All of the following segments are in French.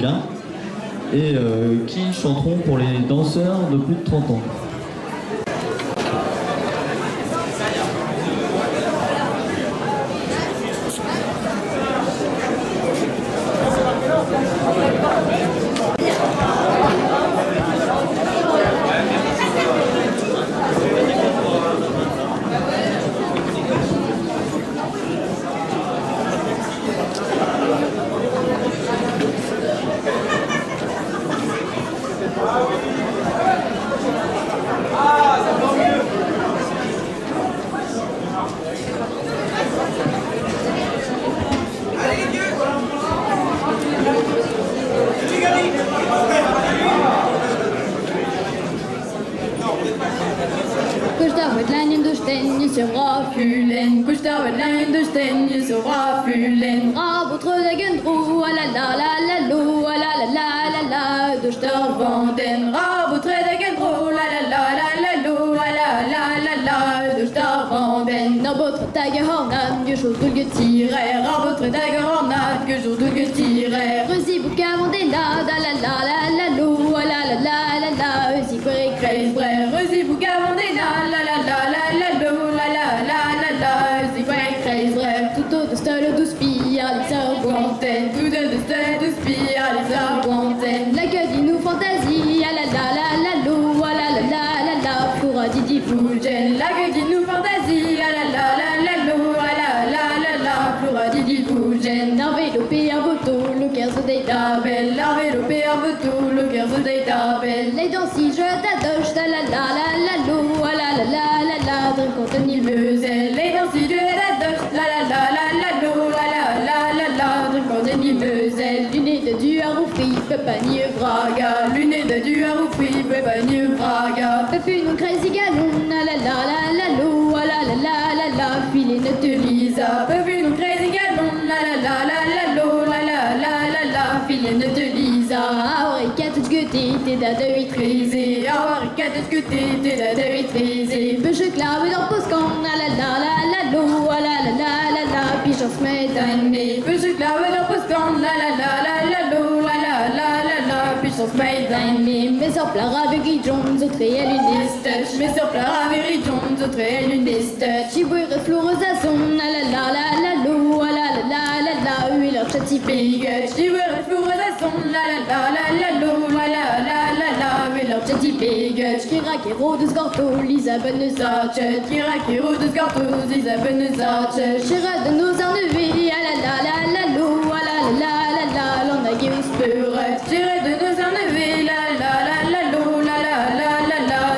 masculins et qui chanteront pour les danseurs de plus de 30 ans. Les dents si je t'adoche, la la la la la la la la la la, Contenir Meusel. Les dents si je t'adoche, la la la la la la la, Contenir Meusel. Lunettes du haroufri, Pepani Braga. Lunettes du haroufri, Pepani Braga. Pepu non crazy galon, la la la la la la la, Filet ne te lisa. Pepu non crazy galon, la la la la, Filet ne te lisa. T'es de vitrisé, t'es de vitrisé. Peu je clave dans Poscan, la la la la la, puis j'en se mets d'année. Peu je clave dans Poscan, la la la, puis j'en se mets d'année. Mais sur plat avec Jones, autre réaliste. Mais sur plat avec Jones, autre réaliste. Chibouille refloureuse à son, la la la, oui leur châti big. Chibouille refloureuse à son, Petit pégage, Kirakero de Scorto, Lisabonne de Sarche, Kirakero de Scorto, Lisabonne de Sarche, Chira de nos arnevés, la la la la, l'on a guéus peuret, Chira de nos arnevés, la la,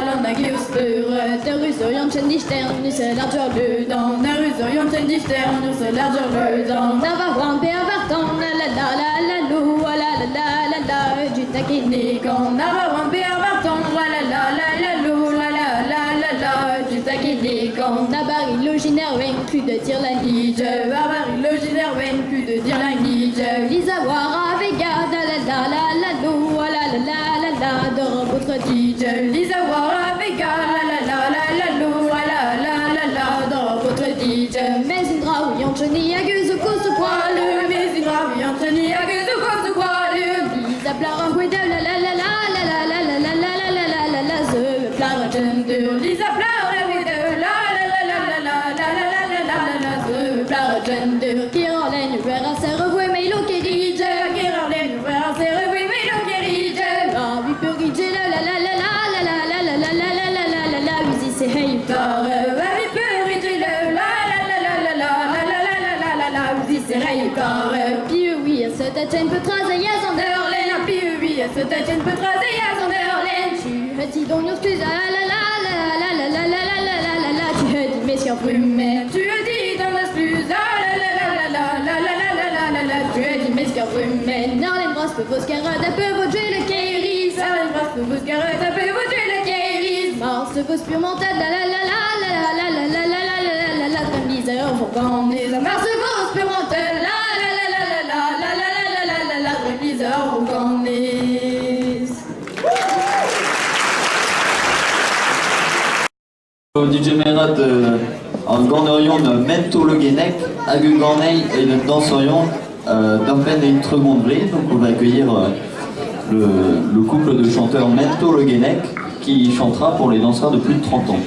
l'on a guéus peuret, de Rusorion Chendistern, nous se largeur le dent, de Rusorion Chendistern, nous se largeur le dent, Navarrois, Béavartan, la, du taquiné, quand Navarrois, Béavartan, du taquiné, quand Nabari, loginaire, vaincu de dire la nige, Nabari, loginaire, vaincu de dire la nige, Lisawara, Vega, la, de votre tige, Lisawara, Vega, la, de votre tige, mais une draouillon, chenille, agueuse, au cause poil, mais une draouillon, chenille, agueuse, au cause poil, Lisa, plara, oueda, la, ze, plara, gender, Lisa, plara, oueda, ze, plara, gender, Kiralen, verra, se revouer, mais l'eau qui rige, Kiralen, verra, se revouer, mais l'eau qui rige, la, vi peut rige, la, usi, se hey, plara, vi peut rige, la, usi, se hey, plara, puis oui, se t'attend peut tracer, à son heure, puis oui, se t'attend peut tracer, à son heure, tu donc nous plus, la, tu as dit, mais si on brumait, tu as dit, dans la plus, tu as dit, mais si on brumait, non, les bras, peu vos carottes, un peu votre jeu, le kéris, les bras, peu vos carottes, un peu votre jeu, le kéris, mars, vos pure montagne, la, comme liseur, vos cornets, mars, vos pure montagne, la, comme liseur, vos cornets. DJ Merad en Gornerion de Mentologenek, Agu Gornei et le danserion d'Orpen et Intregondry. Donc on va accueillir le couple de chanteurs Mento Le Guenec qui chantera pour les danseurs de plus de 30 ans.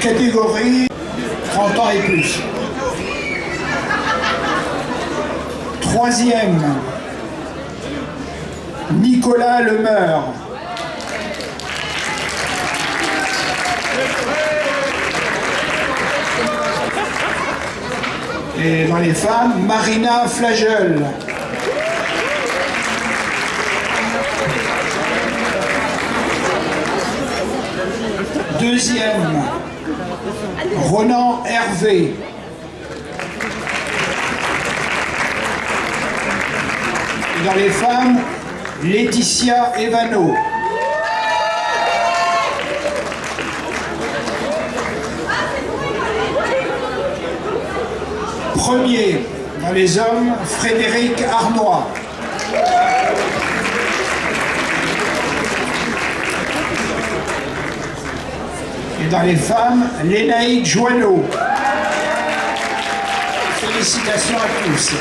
Catégorie 30 ans et plus. Troisième, Nicolas Lemeur. Et dans les femmes, Marina Flageul. Deuxième, Ronan Hervé. Et dans les femmes, Laetitia Evano. Premier, dans les hommes, Frédéric Arnois. Et dans les femmes, Lénaïque Joanneau. Félicitations à tous.